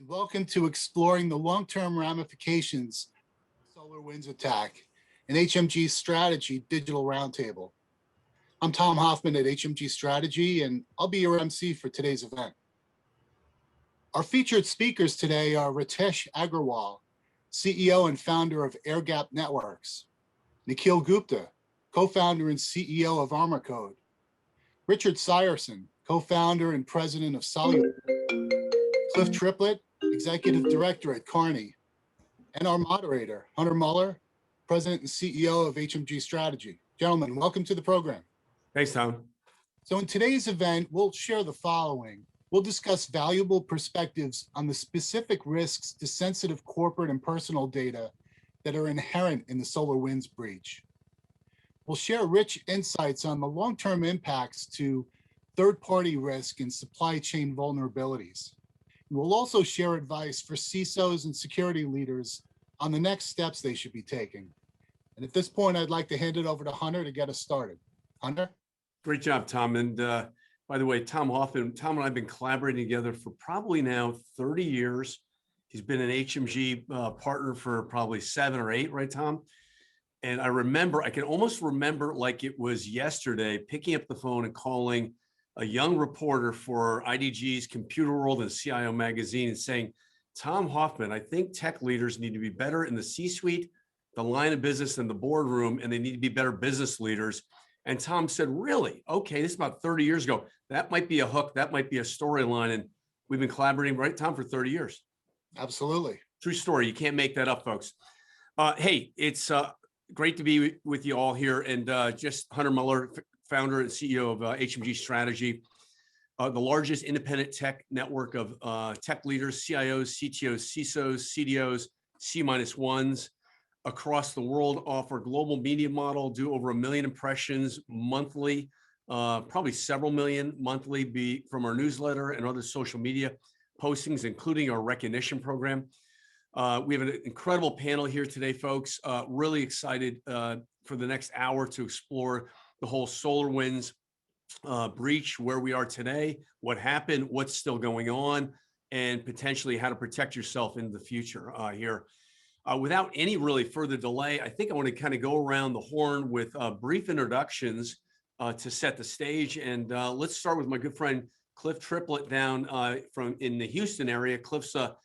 and welcome to Exploring the Long-Term Ramifications of SolarWinds Attack, an HMG Strategy Digital Roundtable. I'm Tom Hoffman at HMG Strategy, and I'll be your MC for today's event. Our featured speakers today are Ritesh Agrawal, CEO and founder of Airgap Networks, Nikhil Gupta, co-founder and CEO of Armor Code, Richard Seiersen, co-founder and president of Soluble, Clif Triplett, executive director at Kearney, and our moderator, Hunter Muller, president and CEO of HMG Strategy. Gentlemen, welcome to the program. Thanks, Tom. So in today's event, we'll share the following. We'll discuss valuable perspectives on the specific risks to sensitive corporate and personal data that are inherent in the SolarWinds breach. We'll share rich insights on the long-term impacts to third-party risk and supply chain vulnerabilities. We'll also share advice for CISOs and security leaders on the next steps they should be taking. And at this point, I'd like to hand it over to Hunter to get us started. Hunter? Great job, Tom. And by the way, Tom Hoffman, Tom and I have been collaborating together for probably now 30 years. He's been an HMG partner for probably 7 or 8, right, Tom? And I can almost remember like it was yesterday, picking up the phone and calling a young reporter for IDG's Computer World and CIO magazine and saying, Tom Hoffman, I think tech leaders need to be better in the C-suite, the line of business, and the boardroom, and they need to be better business leaders. And Tom said, really? Okay, this is about 30 years ago. That might be a hook. That might be a storyline. And we've been collaborating, right, Tom, for 30 years. Absolutely. True story. You can't make that up, folks. Hey, it's great to be with you all here. And just Hunter Muller, founder and CEO of HMG Strategy, the largest independent tech network of tech leaders, CIOs, CTOs, CISOs, CDOs, C-1s across the world, offer global media model, do over 1 million impressions monthly, probably several million monthly from our newsletter and other social media postings, including our recognition program. We have an incredible panel here today, folks. Really excited for the next hour to explore the whole SolarWinds breach, where we are today, what happened, what's still going on, and potentially how to protect yourself in the future here. Without any really further delay, I think I want to kind of go around the horn with brief introductions to set the stage. And let's start with my good friend, Clif Triplett down in the Houston area. Clif's a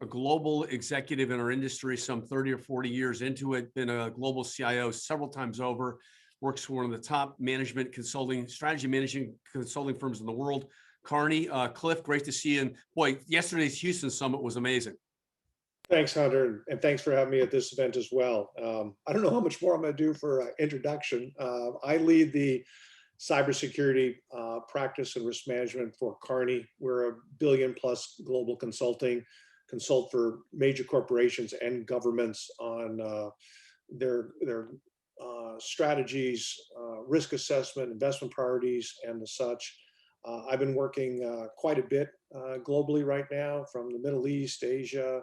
global executive in our industry, some 30 or 40 years into it, been a global CIO several times over, works for one of the top strategy management consulting firms in the world, Kearney. Clif, great to see you. And boy, yesterday's Houston summit was amazing. Thanks, Hunter, and thanks for having me at this event as well. I don't know how much more I'm going to do for introduction. I lead the cybersecurity practice and risk management for Kearney. We're a billion-plus global consult for major corporations and governments on their strategies, risk assessment, investment priorities, and the such. I've been working quite a bit globally right now, from the Middle East, Asia,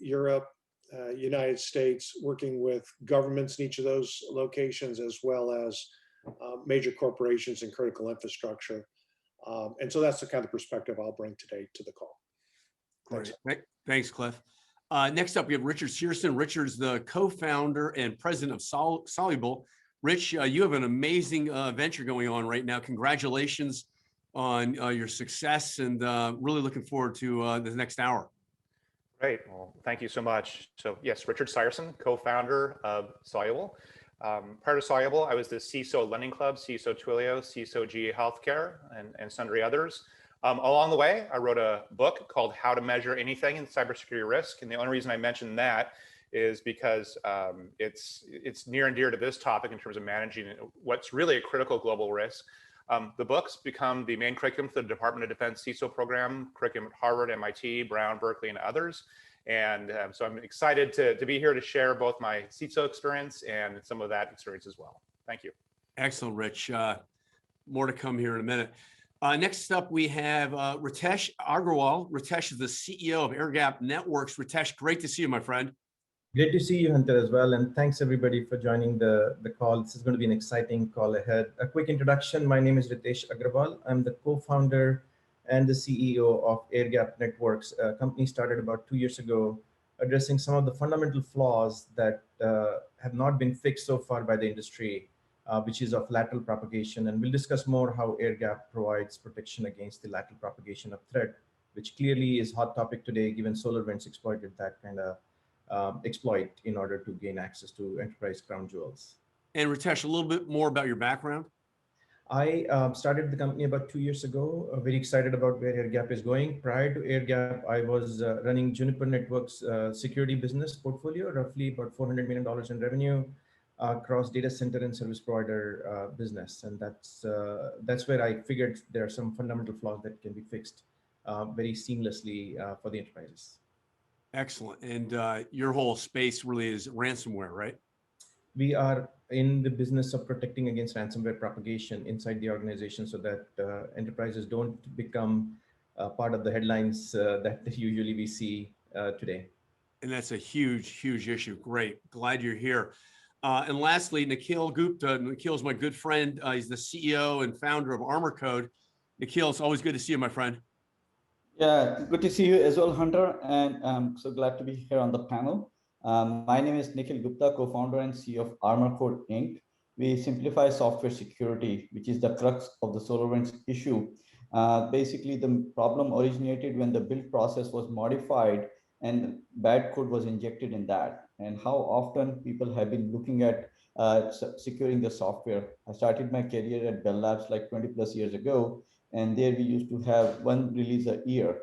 Europe, United States, working with governments in each of those locations, as well as major corporations and critical infrastructure. And so that's the kind of perspective I'll bring today to the call. Great. Thanks, Clif. Next up, we have Richard Searson. Richard's the co-founder and president of Soluble. Rich, you have an amazing venture going on right now. Congratulations on your success, and really looking forward to the next hour. Great. Well, thank you so much. So yes, Richard Seiersen, co-founder of Soluble. Prior to Soluble, I was the CISO Lending Club, CISO Twilio, CISO GE Healthcare, and sundry others. Along the way, I wrote a book called How to Measure Anything in Cybersecurity Risk. And the only reason I mentioned that is because it's near and dear to this topic in terms of managing what's really a critical global risk. The book's become the main curriculum for the Department of Defense CISO program, curriculum at Harvard, MIT, Brown, Berkeley, and others. And so I'm excited to be here to share both my CISO experience and some of that experience as well. Thank you. Excellent, Rich. More to come here in a minute. Next up, we have Ritesh Agrawal. Ritesh is the CEO of Airgap Networks. Ritesh, great to see you, my friend. Great to see you, Hunter, as well. And thanks, everybody, for joining the call. This is going to be an exciting call ahead. A quick introduction. My name is Ritesh Agrawal. I'm the co-founder and the CEO of Airgap Networks, a company started about 2 years ago, addressing some of the fundamental flaws that have not been fixed so far by the industry, which is of lateral propagation. And we'll discuss more how Airgap provides protection against the lateral propagation of threat, which clearly is hot topic today, given SolarWinds exploited that kind of exploit in order to gain access to enterprise crown jewels. And Ritesh, a little bit more about your background. I started the company about 2 years ago, very excited about where Airgap is going. Prior to Airgap, I was running Juniper Networks security business portfolio, roughly about $400 million in revenue across data center and service provider business. And that's where I figured there are some fundamental flaws that can be fixed very seamlessly for the enterprises. Excellent. And your whole space really is ransomware, right? We are in the business of protecting against ransomware propagation inside the organization so that enterprises don't become part of the headlines that usually we see today. And that's a huge, huge issue. Great. Glad you're here. And lastly, Nikhil Gupta. Nikhil is my good friend. He's the CEO and founder of Armor Code. Nikhil, it's always good to see you, my friend. Yeah, good to see you as well, Hunter. And I'm so glad to be here on the panel. My name is Nikhil Gupta, co-founder and CEO of Armor Code Inc. We simplify software security, which is the crux of the SolarWinds issue. Basically, the problem originated when the build process was modified and bad code was injected in that. And how often people have been looking at securing the software. I started my career at Bell Labs like 20 plus years ago, and there we used to have one release a year.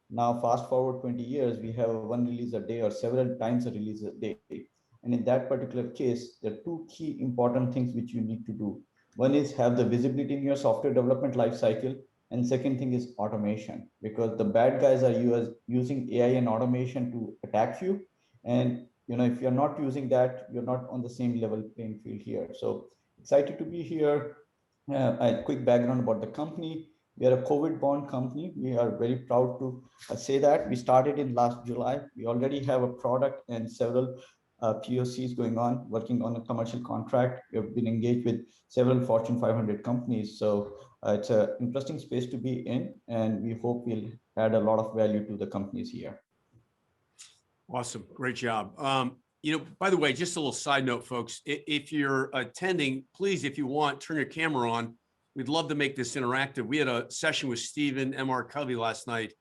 Now, fast forward 20 years, we have one release a day or several times a release a day. And in that particular case, there are two key important things which you need to do. One is have the visibility in your software development lifecycle. And second thing is automation, because the bad guys are using AI and automation to attack you. And if you're not using that, you're not on the same level playing field here. So excited to be here. A quick background about the company. We are a COVID-born company. We are very proud to say that. We started in last July. We already have a product and several POCs going on, working on a commercial contract. We have been engaged with several Fortune 500 companies. So it's an interesting space to be in, and we hope we'll add a lot of value to the companies here. Awesome. Great job. By the way, just a little side note, folks, if you're attending, please, if you want, turn your camera on. We'd love to make this interactive. We had a session with Stephen M.R. Covey last night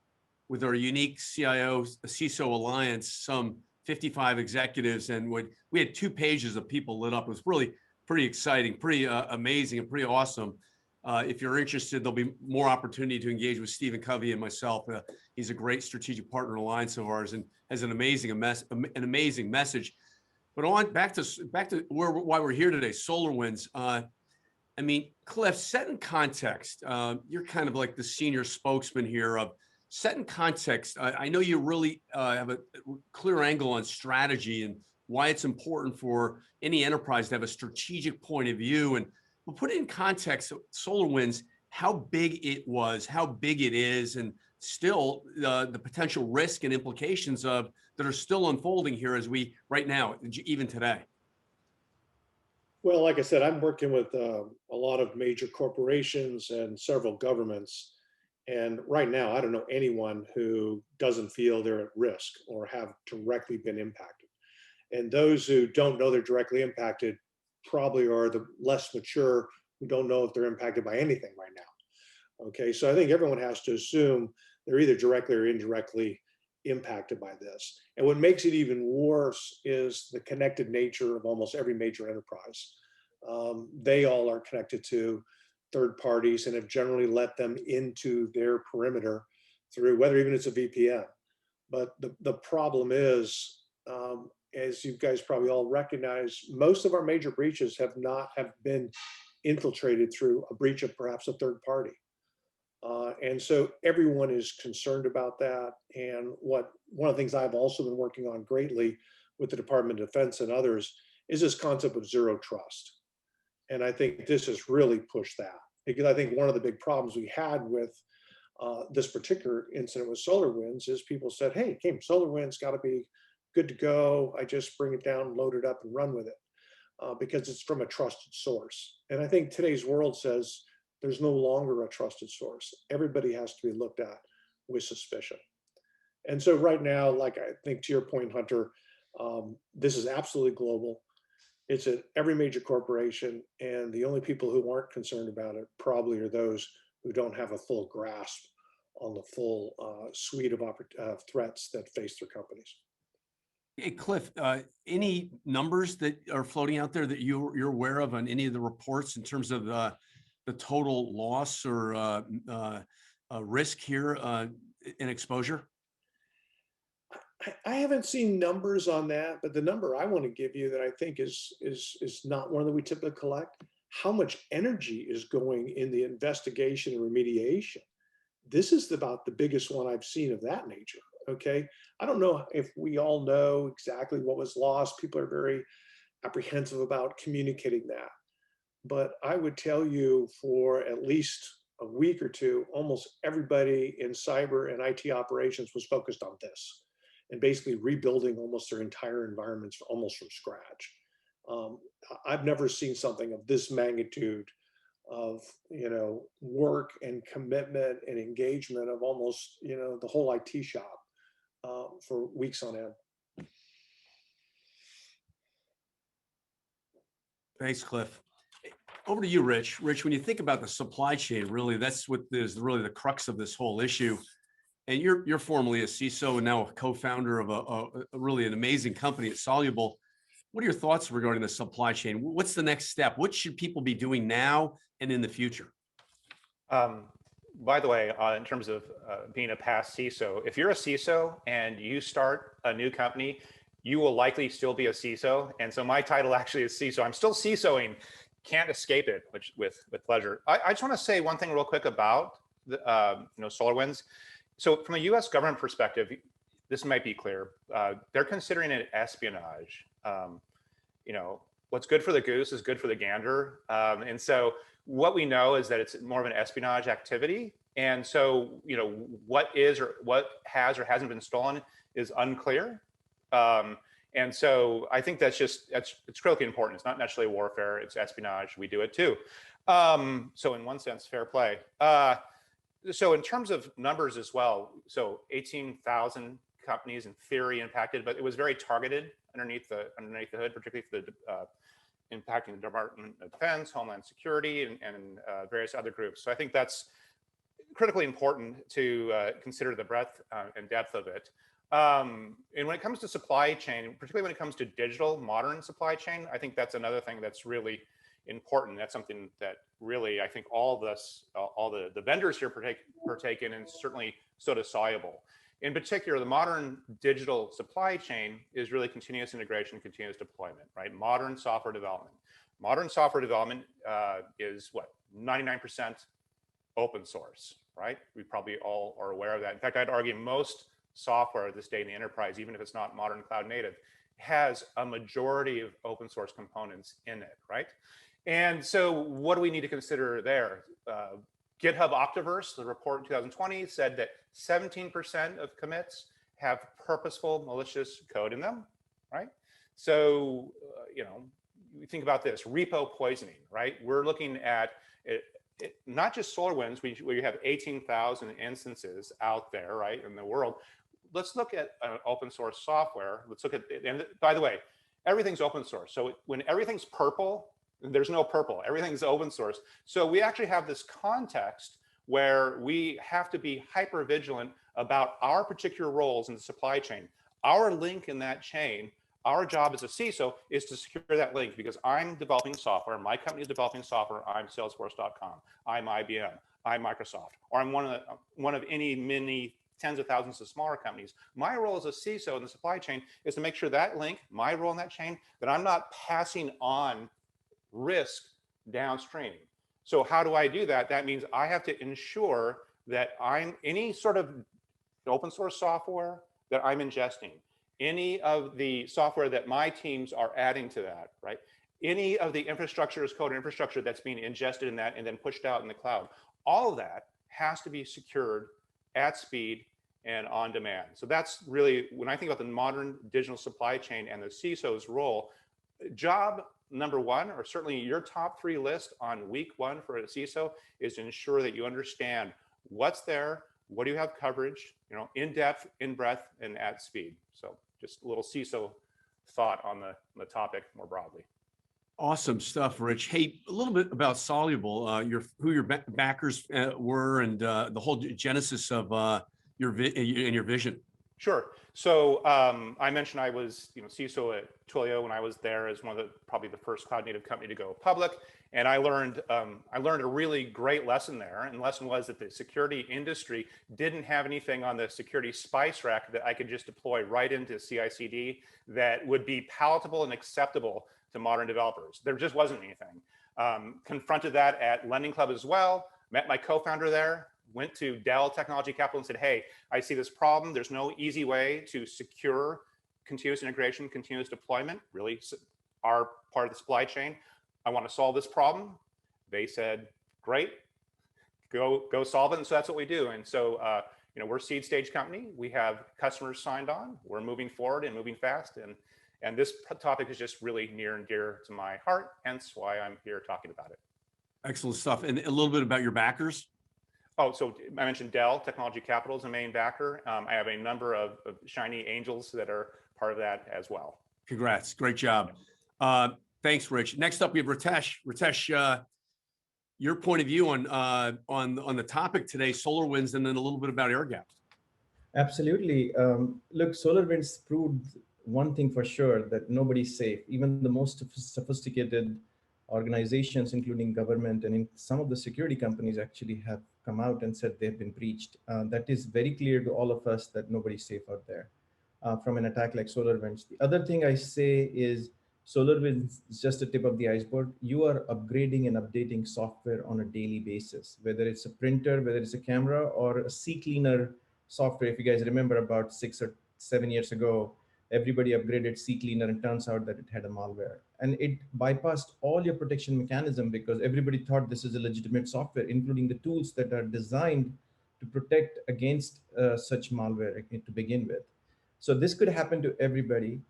with our unique CISO Alliance, some 55 executives, and we had 2 pages of people lit up. It was really pretty exciting, pretty amazing, and pretty awesome. If you're interested, there'll be more opportunity to engage with Stephen Covey and myself. He's a great strategic partner alliance of ours and has an amazing message. But back to why we're here today, SolarWinds. Clif, set in context, you're kind of like the senior spokesman here of set in context. I know you really have a clear angle on strategy and why it's important for any enterprise to have a strategic point of view. And we'll put it in context, SolarWinds, how big it was, how big it is, and still the potential risk and implications of that are still unfolding here right now, even today. Well, like I said, I'm working with a lot of major corporations and several governments. And right now, I don't know anyone who doesn't feel they're at risk or have directly been impacted. And those who don't know they're directly impacted probably are the less mature who don't know if they're impacted by anything right now. Okay, so I think everyone has to assume they're either directly or indirectly impacted by this. And what makes it even worse is the connected nature of almost every major enterprise. They all are connected to third parties and have generally let them into their perimeter through whether even it's a VPN. But the problem is, as you guys probably all recognize, most of our major breaches have been infiltrated through a breach of perhaps a third party. And so everyone is concerned about that. And one of the things I've also been working on greatly with the Department of Defense and others is this concept of zero trust. And I think this has really pushed that, because I think one of the big problems we had with this particular incident with SolarWinds is people said, hey, SolarWinds got to be good to go. I just bring it down, load it up and run with it because it's from a trusted source. And I think today's world says there's no longer a trusted source. Everybody has to be looked at with suspicion. And so right now, like I think to your point, Hunter, this is absolutely global. It's at every major corporation, and the only people who aren't concerned about it probably are those who don't have a full grasp on the full suite of threats that face their companies. Hey, Cliff, any numbers that are floating out there that you're aware of on any of the reports in terms of the total loss or risk here in exposure? I haven't seen numbers on that, but the number I want to give you that I think is not one that we typically collect, how much energy is going in the investigation and remediation. This is about the biggest one I've seen of that nature. Okay. I don't know if we all know exactly what was lost. People are very apprehensive about communicating that. But I would tell you for at least a week or two, almost everybody in cyber and IT operations was focused on this and basically rebuilding almost their entire environments almost from scratch. I've never seen something of this magnitude of work and commitment and engagement of almost the whole IT shop for weeks on end. Thanks, Cliff. Over to you, Rich. Rich, when you think about the supply chain, really, that's what is really the crux of this whole issue. And you're formerly a CISO and now a co-founder of a really an amazing company at Soluble. What are your thoughts regarding the supply chain? What's the next step? What should people be doing now and in the future? By the way, in terms of being a past CISO, if you're a CISO and you start a new company, you will likely still be a CISO. And so my title actually is CISO. I'm still CISOing, can't escape it, which with pleasure. I just want to say one thing real quick about the, SolarWinds. So from a US government perspective, this might be clear. They're considering it espionage. What's good for the goose is good for the gander. And so what we know is that it's more of an espionage activity. And so, what is or what has or hasn't been stolen is unclear. And so I think it's critically important. It's not necessarily warfare, it's espionage. We do it too. So in one sense, fair play. So in terms of numbers as well, so 18,000 companies in theory impacted, but it was very targeted underneath the hood, particularly for the impacting the Department of Defense, Homeland Security, and various other groups. So I think that's critically important to consider the breadth and depth of it. And when it comes to supply chain, particularly when it comes to digital modern supply chain, I think that's another thing that's really important. That's something that really, I think all of us, all the vendors here partake in, and certainly so does Soluble. In particular, the modern digital supply chain is really continuous integration, continuous deployment, right? Modern software development. Modern software development is what, 99% open source, right? We probably all are aware of that. In fact, I'd argue most software this day in the enterprise, even if it's not modern cloud native, has a majority of open source components in it, right? And so what do we need to consider there? GitHub Optiverse, the report in 2020 said that 17% of commits have purposeful malicious code in them, right? So, you think about this, repo poisoning, right? We're looking at not just SolarWinds, we have 18,000 instances out there, right, in the world. Let's look at open source software. Let's look at, and by the way, everything's open source. So when everything's purple, there's no purple, everything's open source. So we actually have this context where we have to be hyper vigilant about our particular roles in the supply chain. Our link in that chain, our job as a CISO is to secure that link, because I'm developing software, my company is developing software, I'm Salesforce.com, I'm IBM, I'm Microsoft, or I'm one of any many tens of thousands of smaller companies. My role as a CISO in the supply chain is to make sure that link, my role in that chain, that I'm not passing on risk downstream. So how do I do that? That means I have to ensure that any sort of open source software that I'm ingesting, any of the software that my teams are adding to that, right? Any of the infrastructure as code infrastructure that's being ingested in that and then pushed out in the cloud, all of that has to be secured at speed and on demand. So that's really, when I think about the modern digital supply chain and the CISO's role, job number one, or certainly your top 3 list on week 1 for a CISO, is to ensure that you understand what's there, what do you have coverage, you know, in depth, in breadth, and at speed. So just a little CISO thought on the topic more broadly. Awesome stuff, Rich. Hey, a little bit about Soluble, who your backers were, and the whole genesis of your vision. Sure. So I mentioned I was, CISO at Twilio when I was there as one of probably the first cloud native company to go public, and I learned a really great lesson there. And the lesson was that the security industry didn't have anything on the security spice rack that I could just deploy right into CI/CD that would be palatable and acceptable to modern developers. There just wasn't anything. Confronted that at Lending Club as well. Met my co-founder there. Went to Dell Technology Capital and said, hey, I see this problem. There's no easy way to secure continuous integration, continuous deployment, really our part of the supply chain. I want to solve this problem. They said, great, go solve it. And so that's what we do. And so, we're a seed stage company. We have customers signed on. We're moving forward and moving fast. And this topic is just really near and dear to my heart, hence why I'm here talking about it. Excellent stuff. And a little bit about your backers. Oh, so I mentioned Dell Technology Capital is a main backer. I have a number of shiny angels that are part of that as well. Congrats. Great job. Thanks, Rich. Next up, we have Ritesh. Ritesh, your point of view on the topic today, SolarWinds, and then a little bit about air gaps. Absolutely. Look, SolarWinds proved one thing for sure, that nobody's safe. Even the most sophisticated organizations, including government and in some of the security companies, actually have come out and said they've been breached. That is very clear to all of us that nobody's safe out there from an attack like SolarWinds. The other thing I say is SolarWinds is just the tip of the iceberg. You are upgrading and updating software on a daily basis, whether it's a printer, whether it's a camera, or a CCleaner software. If you guys remember, about 6 or 7 years ago, everybody upgraded CCleaner, and turns out that it had a malware. And it bypassed all your protection mechanism because everybody thought this is a legitimate software, including the tools that are designed to protect against such malware to begin with. So this could happen to everybody.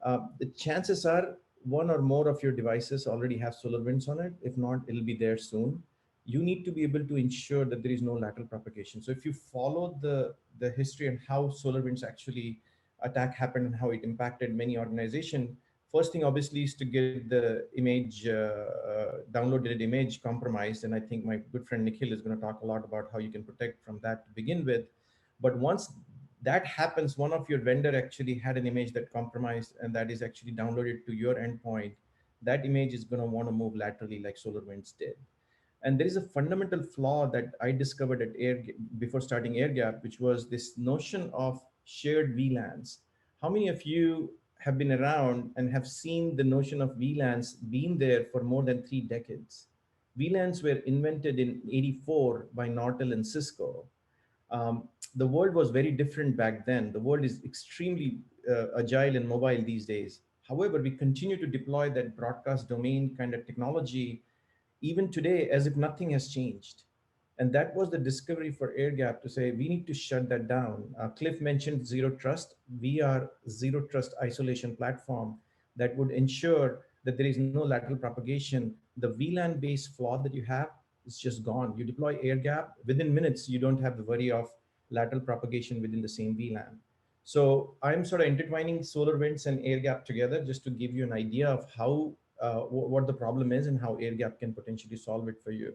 The chances are one or more of your devices already have SolarWinds on it. If not, it'll be there soon. You need to be able to ensure that there is no lateral propagation. So if you follow the history and how SolarWinds actually attack happened and how it impacted many organizations, first thing obviously is to get the image, downloaded image compromised. And I think my good friend Nikhil is going to talk a lot about how you can protect from that to begin with. But once that happens, one of your vendor actually had an image that compromised, and that is actually downloaded to your endpoint. That image is going to want to move laterally like SolarWinds did. And there is a fundamental flaw that I discovered at before starting AirGap, which was this notion of shared VLANs. How many of you have been around and have seen the notion of VLANs being there for more than 3 decades? VLANs were invented in '84 by Nortel and Cisco. The world was very different back then. The world is extremely agile and mobile these days. However, we continue to deploy that broadcast domain kind of technology even today as if nothing has changed. And that was the discovery for AirGap to say, we need to shut that down. Clif mentioned zero trust. We are zero trust isolation platform that would ensure that there is no lateral propagation. The VLAN based flaw that you have is just gone. You deploy AirGap, within minutes, you don't have the worry of lateral propagation within the same VLAN. So I'm sort of intertwining SolarWinds and AirGap together just to give you an idea of how what the problem is and how AirGap can potentially solve it for you.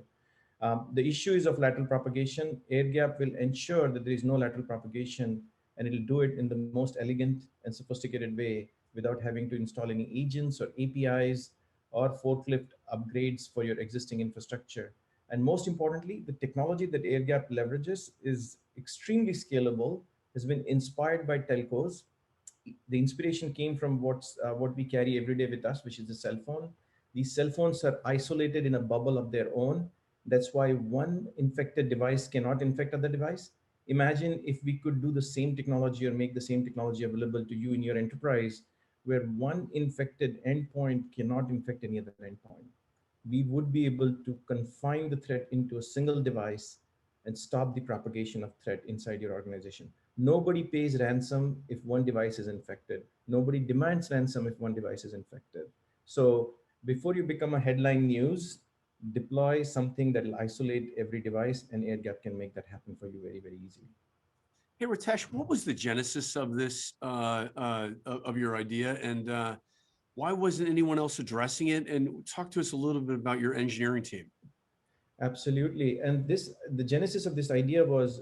The issue is of lateral propagation. AirGap will ensure that there is no lateral propagation, and it'll do it in the most elegant and sophisticated way without having to install any agents or APIs or forklift upgrades for your existing infrastructure. And most importantly, the technology that AirGap leverages is extremely scalable, has been inspired by telcos. The inspiration came from what we carry every day with us, which is the cell phone. These cell phones are isolated in a bubble of their own. That's why one infected device cannot infect other device. Imagine if we could do the same technology or make the same technology available to you in your enterprise, where one infected endpoint cannot infect any other endpoint. We would be able to confine the threat into a single device and stop the propagation of threat inside your organization. Nobody pays ransom if one device is infected. Nobody demands ransom if one device is infected. So Before you become a headline news, deploy something that will isolate every device, and air gap can make that happen for you very, very easily. Hey, Ritesh, what was the genesis of this, of your idea, and why wasn't anyone else addressing it? And talk to us a little bit about your engineering team. Absolutely. And the genesis of this idea was,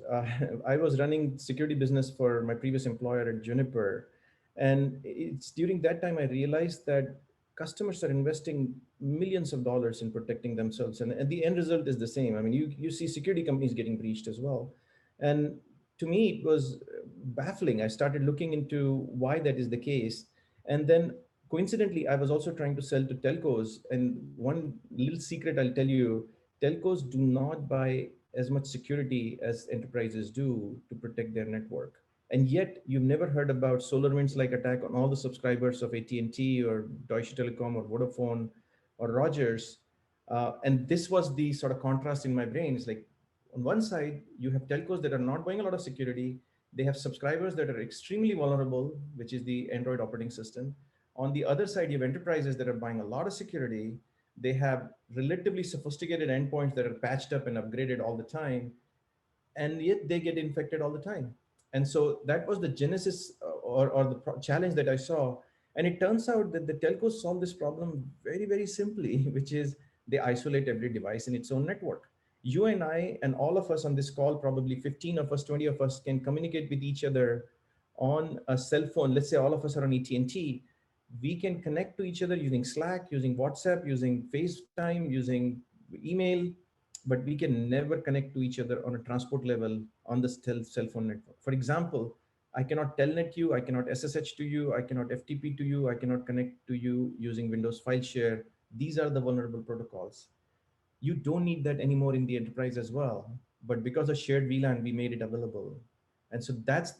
I was running security business for my previous employer at Juniper. And it's during that time I realized that customers are investing millions of dollars in protecting themselves. And the end result is the same. I mean, you see security companies getting breached as well. And to me, it was baffling. I started looking into why that is the case. And then coincidentally, I was also trying to sell to telcos. And one little secret I'll tell you, telcos do not buy as much security as enterprises do to protect their network. And yet you've never heard about SolarWinds like attack on all the subscribers of AT&T or Deutsche Telekom or Vodafone or Rogers. And this was the sort of contrast in my brain. It's like, on one side, you have telcos that are not buying a lot of security. They have subscribers that are extremely vulnerable, which is the Android operating system. On the other side, you have enterprises that are buying a lot of security. They have relatively sophisticated endpoints that are patched up and upgraded all the time, and yet they get infected all the time. And so that was the genesis or the challenge that I saw. And it turns out that the telcos solve this problem very, very simply, which is they isolate every device in its own network. You and I and all of us on this call, probably 15 of us, 20 of us, can communicate with each other on a cell phone. Let's say all of us are on AT&T. We can connect to each other using Slack, using WhatsApp, using FaceTime, using email, but we can never connect to each other on a transport level on the cell phone network. For example, I cannot telnet you, I cannot SSH to you, I cannot FTP to you, I cannot connect to you using Windows File Share. These are the vulnerable protocols. You don't need that anymore in the enterprise as well. But because of shared VLAN, we made it available. And so that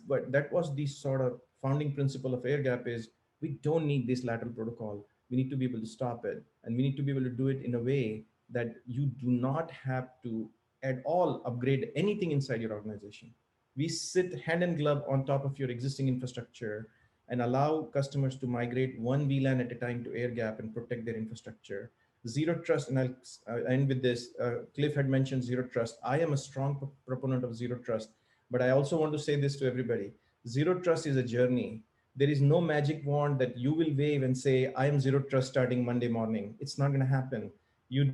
was the sort of founding principle of air gap is we don't need this lateral protocol. We need to be able to stop it. And we need to be able to do it in a way that you do not have to at all upgrade anything inside your organization. We sit hand in glove on top of your existing infrastructure and allow customers to migrate one VLAN at a time to air gap and protect their infrastructure. Zero trust, and I'll end with this. Cliff had mentioned zero trust. I am a strong proponent of zero trust, but I also want to say this to everybody. Zero trust is a journey. There is no magic wand that you will wave and say, I am zero trust starting Monday morning. It's not going to happen. You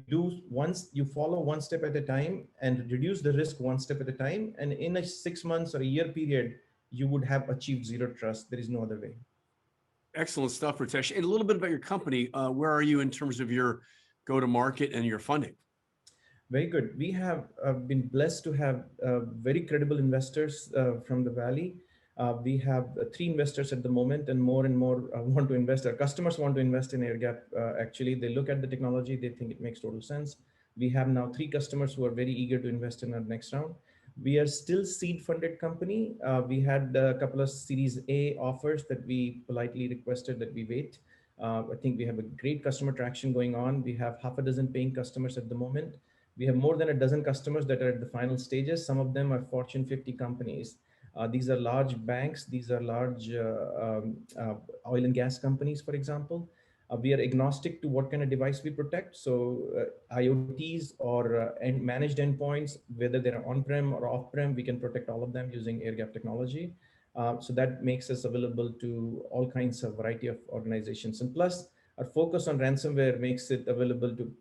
follow one step at a time and reduce the risk one step at a time. And in a 6 months or a year period, you would have achieved zero trust. There is no other way. Excellent stuff, Ritesh. And a little bit about your company. Where are you in terms of your go-to-market and your funding? Very good. We have been blessed to have very credible investors from the Valley. We have 3 investors at the moment, and more want to invest. Our customers want to invest in AirGap. Actually, they look at the technology, they think it makes total sense. We have now 3 customers who are very eager to invest in our next round. We are still seed-funded company. We had a couple of Series A offers that we politely requested that we wait. I think we have a great customer traction going on. We have half a dozen paying customers at the moment. We have more than a dozen customers that are at the final stages. Some of them are Fortune 50 companies. These are large banks. These are large oil and gas companies, for example. We are agnostic to what kind of device we protect. So IoTs or managed endpoints, whether they're on-prem or off-prem, we can protect all of them using AirGap technology. So that makes us available to all kinds of variety of organizations. And plus, our focus on ransomware makes it available to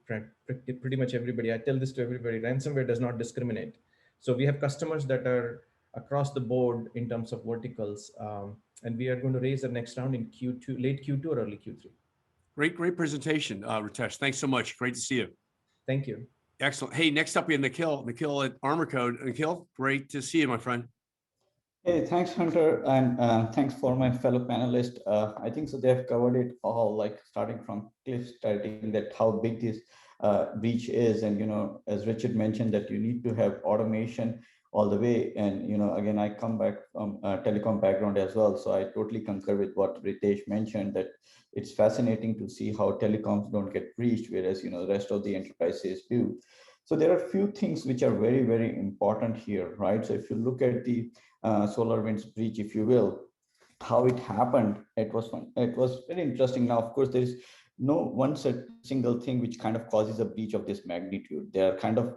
pretty much everybody. I tell this to everybody, ransomware does not discriminate. So we have customers that are across the board in terms of verticals. And we are going to raise the next round in Q2, late Q2 or early Q3. Great presentation, Ritesh. Thanks so much. Great to see you. Thank you. Excellent. Hey, next up we have Nikhil at Armor Code. Nikhil, great to see you, my friend. Hey, thanks, Hunter, and thanks for my fellow panelists. I think so they have covered it all, like starting from Cliff starting that how big this breach is, and as Richard mentioned, that you need to have automation all the way. And again, I come back from a telecom background as well, so I totally concur with what Ritesh mentioned, that it's fascinating to see how telecoms don't get breached, whereas the rest of the enterprises do. So there are a few things which are very, very important here, right? So if you look at the SolarWinds breach, if you will, how it happened, it was very interesting. Now, of course, there is no one single thing which kind of causes a breach of this magnitude. There are kind of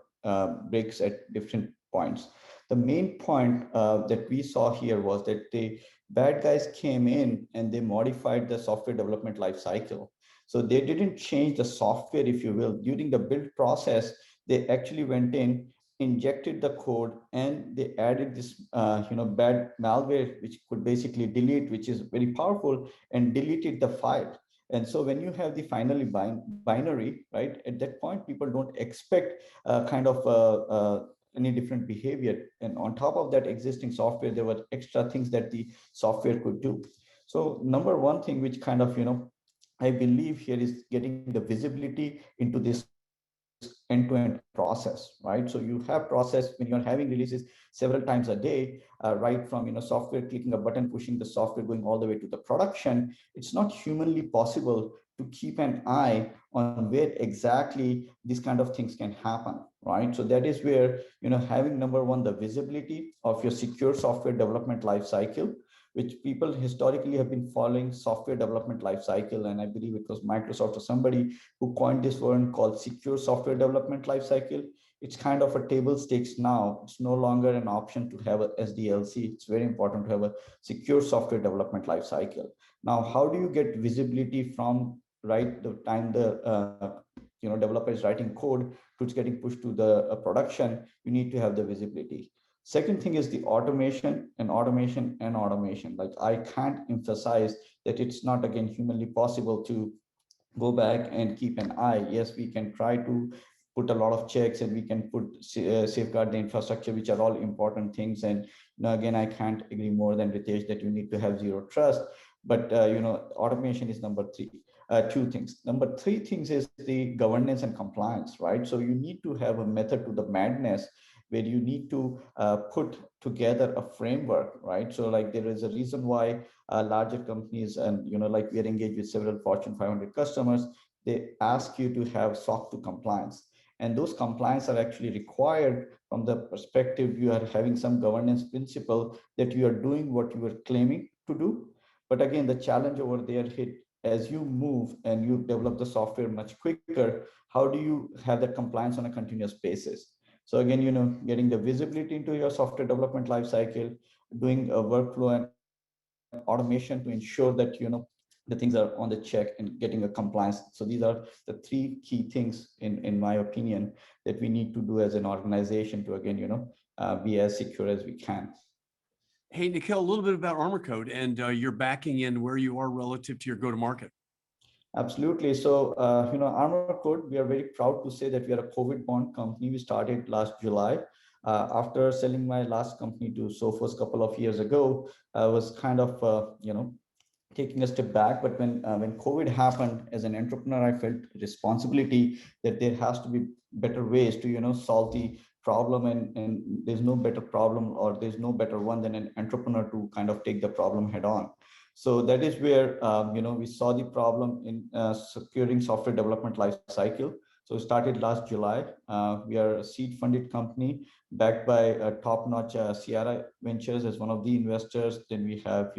breaks at different points. The main point that we saw here was that the bad guys came in and they modified the software development life cycle. So they didn't change the software, if you will. During the build process, they actually went in, injected the code, and they added this bad malware, which could basically delete, which is very powerful, and deleted the file. And so when you have the finally binary, right, at that point, people don't expect any different behavior. And on top of that existing software, there were extra things that the software could do. So number one thing, which kind of, I believe here, is getting the visibility into this end-to-end process, right? So you have process when you're having releases several times a day, right from software clicking a button, pushing the software, going all the way to the production. It's not humanly possible to keep an eye on where exactly these kind of things can happen, right? So that is where having number one, the visibility of your secure software development life cycle, which people historically have been following software development lifecycle. And I believe it was Microsoft or somebody who coined this word called secure software development lifecycle. It's kind of a table stakes now. It's no longer an option to have a SDLC. It's very important to have a secure software development lifecycle. Now, how do you get visibility from the time the developer is writing code to it's getting pushed to the production? You need to have the visibility. Second thing is the automation and automation and automation. Like, I can't emphasize that it's not, again, humanly possible to go back and keep an eye. Yes, we can try to put a lot of checks and we can put safeguard the infrastructure, which are all important things. And again, I can't agree more than Ritesh that you need to have zero trust. But automation is number two things. Number three things is the governance and compliance, right? So you need to have a method to the madness, where you need to put together a framework, right? So like, there is a reason why larger companies, and like, we are engaged with several Fortune 500 customers, they ask you to have SOC 2 compliance. And those compliance are actually required from the perspective you are having some governance principle that you are doing what you were claiming to do. But again, the challenge over there hit as you move and you develop the software much quicker. How do you have that compliance on a continuous basis? So again, getting the visibility into your software development lifecycle, doing a workflow and automation to ensure that the things are on the check, and getting a compliance. So these are the three key things, in my opinion, that we need to do as an organization to, again, be as secure as we can. Hey, Nikhil, a little bit about Armor Code and your backing in where you are relative to your go-to-market. Absolutely. So, Armor Code, we are very proud to say that we are a COVID-born company. We started last July. After selling my last company to Sophos a couple of years ago, I was kind of, taking a step back. But when COVID happened, as an entrepreneur, I felt responsibility that there has to be better ways to, solve the problem. And there's no better problem, or there's no better one than an entrepreneur to kind of take the problem head on. So that is where, we saw the problem in securing software development life cycle. So we started last July. We are a seed funded company backed by top-notch CRI Ventures as one of the investors. Then we have,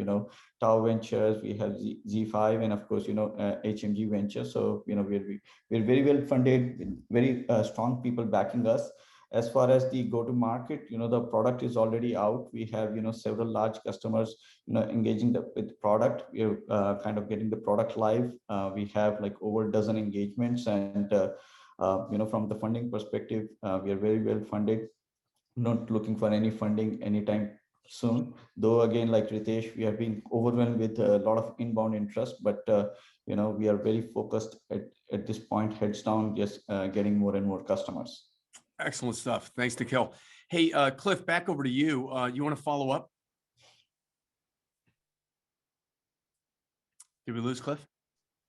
Tau Ventures, we have Z5, and of course, HMG Ventures. So, we're very well funded, with very strong people backing us. As far as the go-to-market, the product is already out. We have, several large customers, engaging with the product. We're kind of getting the product live. We have like over a dozen engagements, and from the funding perspective, we are very well funded. Not looking for any funding anytime soon. Though again, like Ritesh, we have been overwhelmed with a lot of inbound interest, but we are very focused at this point, heads down, just getting more and more customers. Excellent stuff. Thanks, Nikhil. Hey, Clif, back over to you. You want to follow up? Did we lose Clif?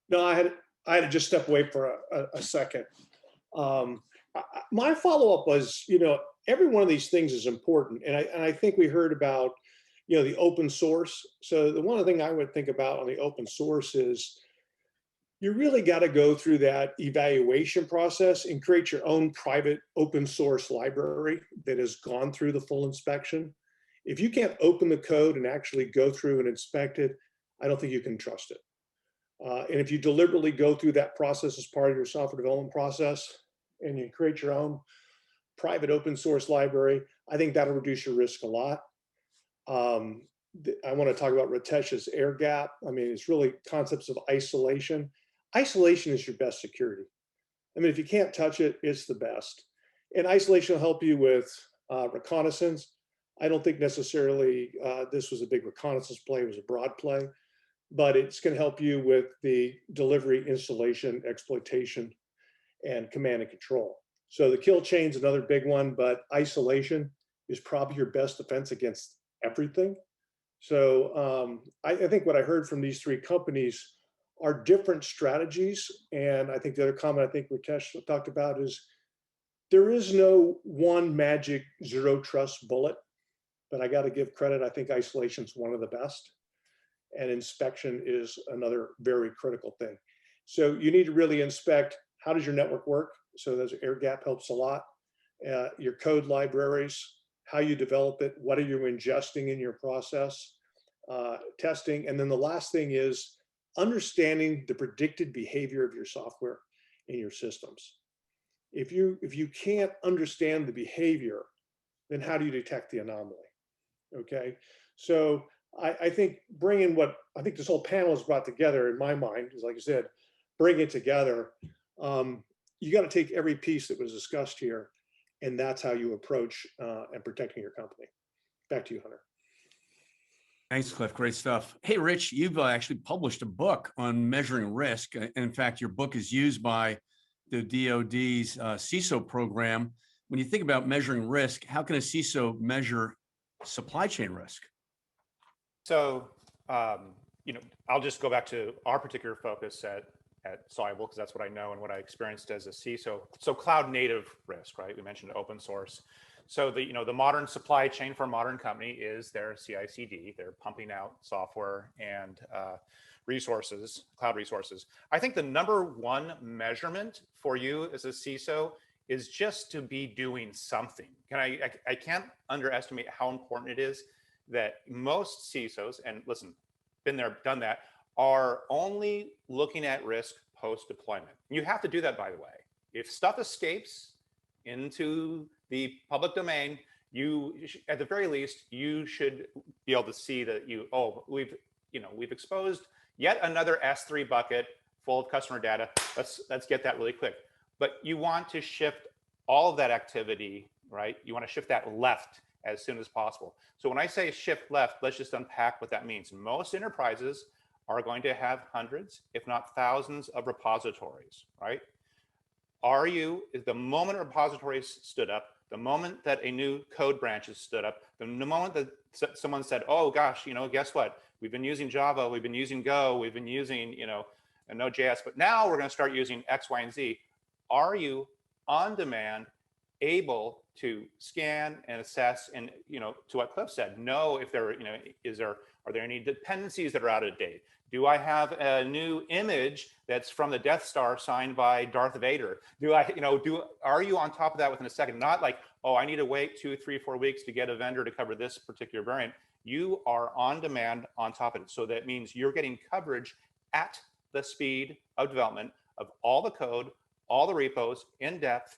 No, I had to just step away for a second. My follow-up was, every one of these things is important. And I think we heard about, the open source. So the one thing I would think about on the open source is, you really got to go through that evaluation process and create your own private open source library that has gone through the full inspection. If you can't open the code and actually go through and inspect it, I don't think you can trust it. And if you deliberately go through that process as part of your software development process and you create your own private open source library, I think that'll reduce your risk a lot. I want to talk about Ritesh's Air Gap. I mean, it's really concepts of isolation. Isolation is your best security. I mean, if you can't touch it, it's the best. And isolation will help you with reconnaissance. I don't think necessarily this was a big reconnaissance play, it was a broad play, but it's going to help you with the delivery, installation, exploitation, and command and control. So the kill chain is another big one, but isolation is probably your best defense against everything. So I think what I heard from these three companies are different strategies. And I think the other comment I think Ritesh talked about is there is no one magic zero trust bullet, but I got to give credit. I think isolation is one of the best, and inspection is another very critical thing. So you need to really inspect, how does your network work? So those air gap helps a lot. Your code libraries, how you develop it, what are you ingesting in your process, testing. And then the last thing is understanding the predicted behavior of your software and your systems. If you can't understand the behavior, then how do you detect the anomaly? Okay, so I think bringing what I think this whole panel has brought together in my mind is, like I said, bring it together. You got to take every piece that was discussed here, and that's how you approach and protecting your company. Back to you, Hunter. Thanks, Cliff. Great stuff. Hey, Rich, you've actually published a book on measuring risk. In fact, your book is used by the DoD's CISO program. When you think about measuring risk, how can a CISO measure supply chain risk? So, I'll just go back to our particular focus at Soluble, because that's what I know and what I experienced as a CISO. So cloud native risk, right? We mentioned open source. So the modern supply chain for a modern company is their CI/CD. They're pumping out software and resources, cloud resources. I think the number one measurement for you as a CISO is just to be doing something. I can't underestimate how important it is that most CISOs, and listen, been there, done that, are only looking at risk post-deployment. You have to do that, by the way. If stuff escapes into the public domain, at the very least, you should be able to see that we've exposed yet another S3 bucket full of customer data. Let's get that really quick. But you want to shift all of that activity, right? You want to shift that left as soon as possible. So when I say shift left, let's just unpack what that means. Most enterprises are going to have hundreds, if not thousands, of repositories, right? The moment repositories stood up, the moment that a new code branch is stood up, the moment that someone said, oh gosh, guess what? We've been using Java, we've been using Go, we've been using, Node.js, but now we're going to start using X, Y, and Z. Are you on demand able to scan and assess and, to what Cliff said, know if there, are there any dependencies that are out of date? Do I have a new image that's from the Death Star signed by Darth Vader? Are you on top of that within a second? Not like, oh, I need to wait 2, 3, 4 weeks to get a vendor to cover this particular variant. You are on demand on top of it. So that means you're getting coverage at the speed of development of all the code, all the repos, in depth,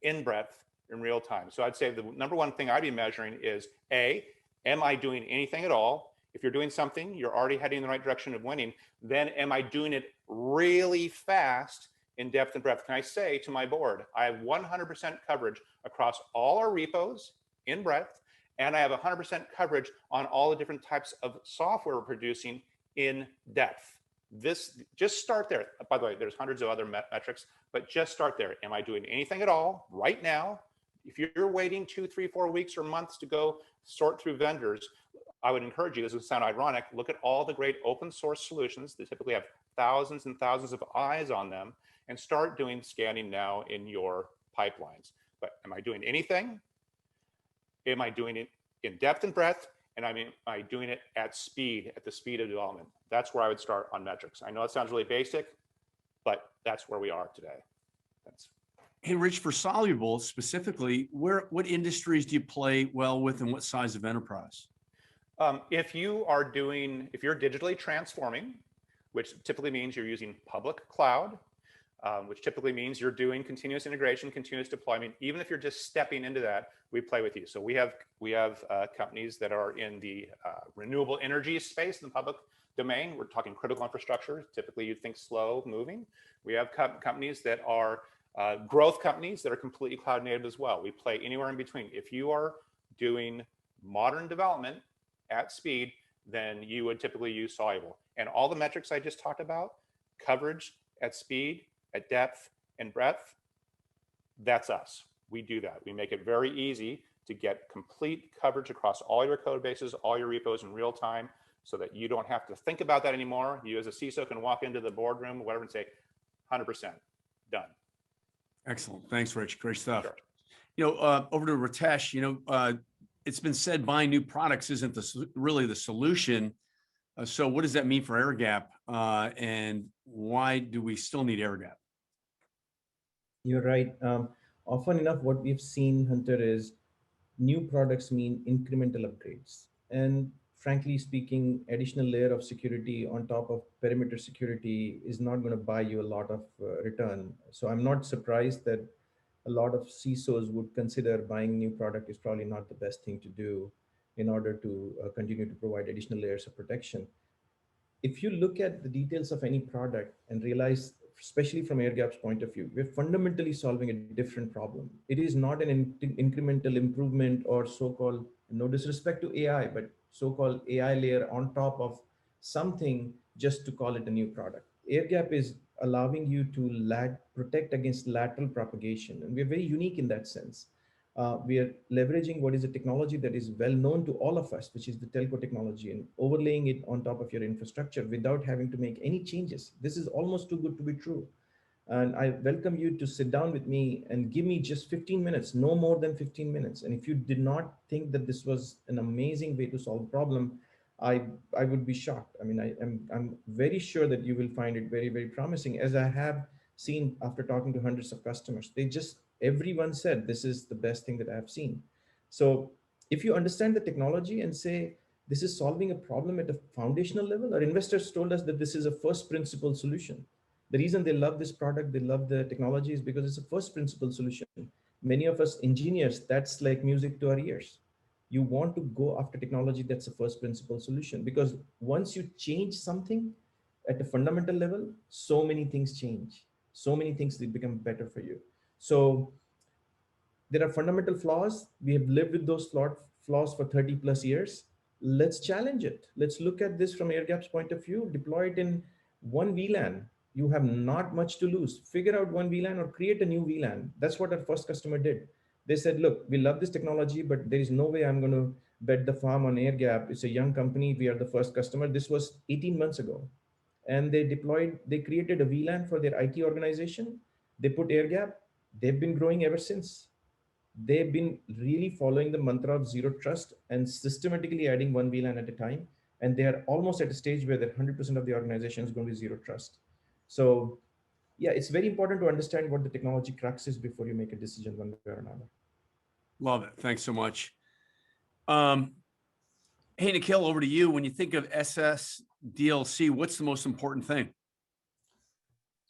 in breadth, in real time. So I'd say the number one thing I'd be measuring is am I doing anything at all? If you're doing something, you're already heading in the right direction of winning. Then am I doing it really fast in depth and breadth? Can I say to my board, I have 100% coverage across all our repos in breadth, and I have 100% coverage on all the different types of software we're producing in depth. Just start there. By the way, there's hundreds of other metrics, but just start there. Am I doing anything at all right now? If you're waiting 2, 3, 4 weeks or months to go sort through vendors, I would encourage you, this would sound ironic, look at all the great open source solutions that typically have thousands and thousands of eyes on them, and start doing scanning now in your pipelines. But am I doing anything? Am I doing it in depth and breadth? And am I doing it at speed, at the speed of development? That's where I would start on metrics. I know it sounds really basic, but that's where we are today. Thanks. Hey, Rich, for Soluble specifically, what industries do you play well with, and what size of enterprise? If you're digitally transforming, which typically means you're using public cloud, which typically means you're doing continuous integration, continuous deployment. Even if you're just stepping into that, we play with you. So we have companies that are in the renewable energy space in the public domain. We're talking critical infrastructure. Typically, you'd think slow moving. We have companies that are growth companies that are completely cloud native as well. We play anywhere in between. If you are doing modern development at speed, then you would typically use Soluble. And all the metrics I just talked about, coverage at speed, at depth and breadth, that's us. We do that. We make it very easy to get complete coverage across all your code bases, all your repos in real time, so that you don't have to think about that anymore. You as a CISO can walk into the boardroom, whatever, and say, 100% done. Excellent. Thanks, Rich. Great stuff. Sure. Over to Ritesh, it's been said buying new products isn't really the solution. So what does that mean for Air Gap? And why do we still need Air Gap? You're right. Often enough, what we've seen, Hunter, is new products mean incremental upgrades. And frankly speaking, additional layer of security on top of perimeter security is not going to buy you a lot of return. So I'm not surprised that a lot of CISOs would consider buying new product is probably not the best thing to do in order to continue to provide additional layers of protection. If you look at the details of any product and realize, especially from Airgap's point of view, we're fundamentally solving a different problem. It is not an incremental improvement or so-called, no disrespect to AI, but so-called AI layer on top of something just to call it a new product. Airgap is allowing you to protect against lateral propagation. And we're very unique in that sense. We are leveraging what is a technology that is well known to all of us, which is the telco technology, and overlaying it on top of your infrastructure without having to make any changes. This is almost too good to be true. And I welcome you to sit down with me and give me just 15 minutes, no more than 15 minutes. And if you did not think that this was an amazing way to solve a problem, I would be shocked. I mean, I'm very sure that you will find it very, very promising, as I have seen after talking to hundreds of customers. Everyone said this is the best thing that I've seen. So if you understand the technology and say this is solving a problem at a foundational level, our investors told us that this is a first principle solution. The reason they love this product, they love the technology, is because it's a first principle solution. Many of us engineers, that's like music to our ears. You want to go after technology that's a first principle solution, because once you change something at a fundamental level, so many things change. So many things they become better for you. So there are fundamental flaws. We have lived with those flaws for 30 plus years. Let's challenge it. Let's look at this from Airgap's point of view. Deploy it in one VLAN. You have not much to lose. Figure out one VLAN or create a new VLAN. That's what our first customer did. They said, look, we love this technology, but there is no way I'm going to bet the farm on Airgap. It's a young company. We are the first customer. This was 18 months ago. And they created a VLAN for their IT organization. They put Airgap. They've been growing ever since. They've been really following the mantra of zero trust and systematically adding one VLAN at a time. And they are almost at a stage where 100% of the organization is going to be zero trust. So yeah, it's very important to understand what the technology crux is before you make a decision one way or another. Love it. Thanks so much. Hey, Nikhil, over to you. When you think of SSDLC, what's the most important thing?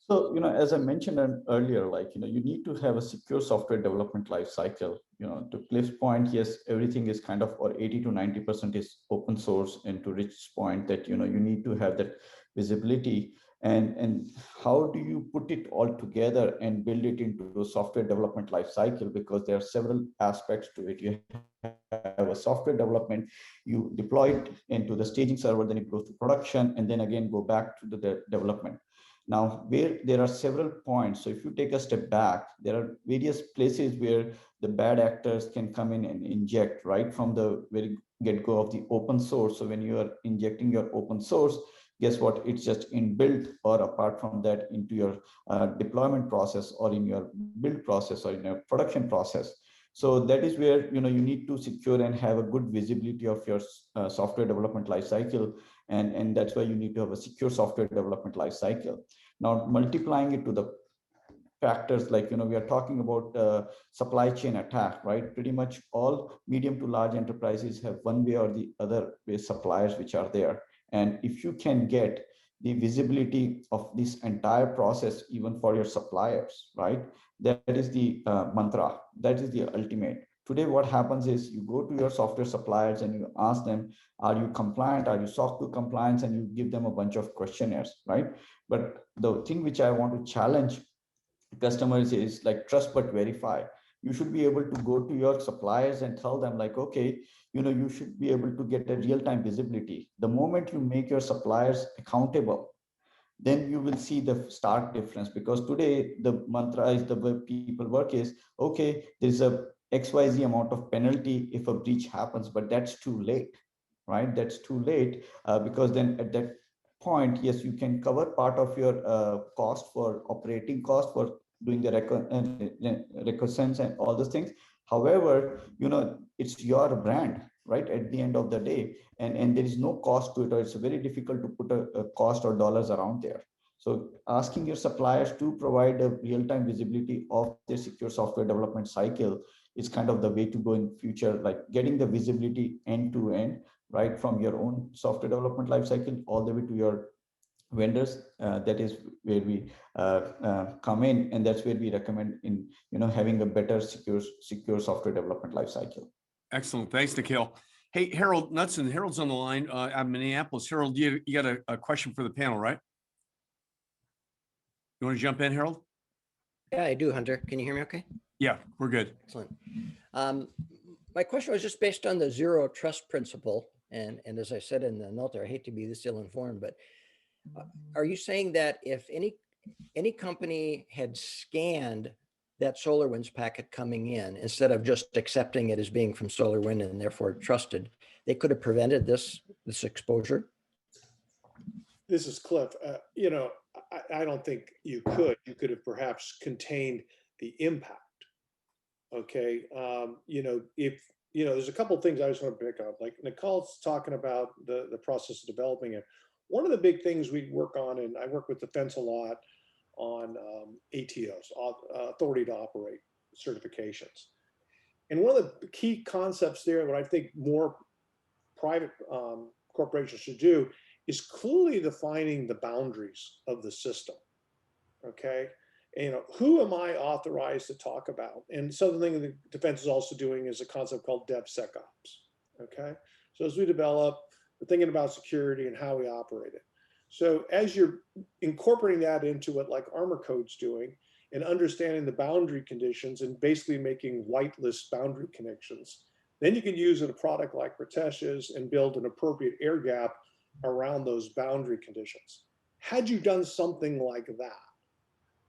So, as I mentioned earlier, you need to have a secure software development life cycle. To Clif's point, yes, everything is kind of, or 80 to 90% is open source. And to Rich's point that, you need to have that visibility. And how do you put it all together and build it into a software development life cycle? Because there are several aspects to it. You have a software development, you deploy it into the staging server, then it goes to production, and then again go back to the development. Now, where there are several points. So if you take a step back, there are various places where the bad actors can come in and inject right from the very get-go of the open source. So when you are injecting your open source, guess what? It's just inbuilt, or apart from that, into your deployment process, or in your build process, or in your production process. So that is where you need to secure and have a good visibility of your software development lifecycle, and that's why you need to have a secure software development lifecycle. Now, multiplying it to the factors like we are talking about supply chain attack, right? Pretty much all medium to large enterprises have one way or the other way suppliers which are there. And if you can get the visibility of this entire process, even for your suppliers, right? That is the mantra. That is the ultimate. Today, what happens is you go to your software suppliers and you ask them, are you compliant? Are you SOC 2 compliance? And you give them a bunch of questionnaires, right? But the thing which I want to challenge customers is like trust but verify. You should be able to go to your suppliers and tell them like, okay, you should be able to get a real-time visibility. The moment you make your suppliers accountable, then you will see the stark difference. Because today the mantra is, the way people work is, okay, there's a XYZ amount of penalty if a breach happens, but that's too late, right? That's too late, because then at that point, yes, you can cover part of your cost for operating cost for doing the reconnaissance and all those things. However, it's your brand, right, at the end of the day, and there is no cost to it, or it's very difficult to put a cost or dollars around there. So asking your suppliers to provide a real-time visibility of their secure software development cycle is kind of the way to go in future, like getting the visibility end to end, right, from your own software development lifecycle all the way to your vendors. That is where we come in, and that's where we recommend in having a better secure software development lifecycle. Excellent. Thanks, Nikhil. Hey, Harold Knudsen. Harold's on the line out of Minneapolis. Harold, you got a question for the panel, right? You want to jump in, Harold? Yeah, I do, Hunter. Can you hear me okay? Yeah, we're good. Excellent. My question was just based on the zero trust principle. And as I said in the note there, I hate to be this ill-informed, but are you saying that if any company had scanned that SolarWinds packet coming in, instead of just accepting it as being from SolarWinds and therefore trusted, they could have prevented this exposure? This is Cliff. I don't think you could. You could have perhaps contained the impact. Okay. If there's a couple of things I just want to pick up. Like Nicole's talking about the process of developing it. One of the big things we work on, and I work with defense a lot on ATOs, authority to operate certifications. And one of the key concepts there, what I think more private corporations should do, is clearly defining the boundaries of the system. Okay. Who am I authorized to talk about? And something the defense is also doing is a concept called Devsecops. Okay. So as we develop, we're thinking about security and how we operate it. So as you're incorporating that into what like Armor Code's doing and understanding the boundary conditions and basically making whitelist boundary connections, then you can use a product like Retest's and build an appropriate air gap around those boundary conditions. Had you done something like that,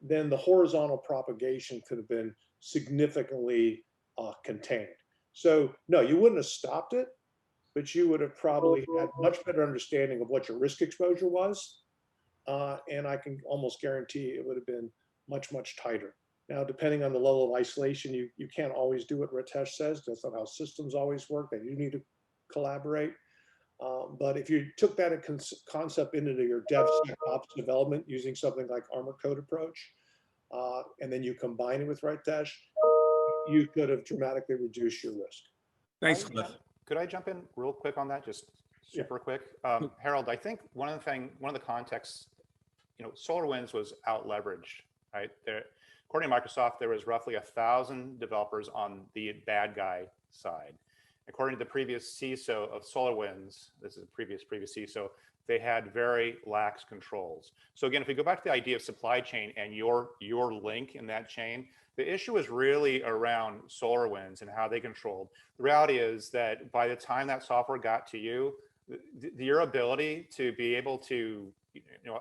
then the horizontal propagation could have been significantly contained. So no, you wouldn't have stopped it, but you would have probably had much better understanding of what your risk exposure was. And I can almost guarantee it would have been much, much tighter. Now, depending on the level of isolation, you can't always do what Ritesh says. That's not how systems always work. They do need to collaborate. But if you took that concept into your DevSecOps development using something like Armor Code approach, and then you combine it with Ritesh, you could have dramatically reduced your risk. Thanks, Cliff. Could I jump in real quick on that, just super quick? Harold, I think one of the contexts, SolarWinds was out leveraged, right? According to Microsoft, there was roughly 1,000 developers on the bad guy side. According to the previous CISO of SolarWinds, this is a previous CISO, they had very lax controls. So again, if we go back to the idea of supply chain and your link in that chain, the issue is really around SolarWinds and how they controlled. The reality is that by the time that software got to you, your ability to be able to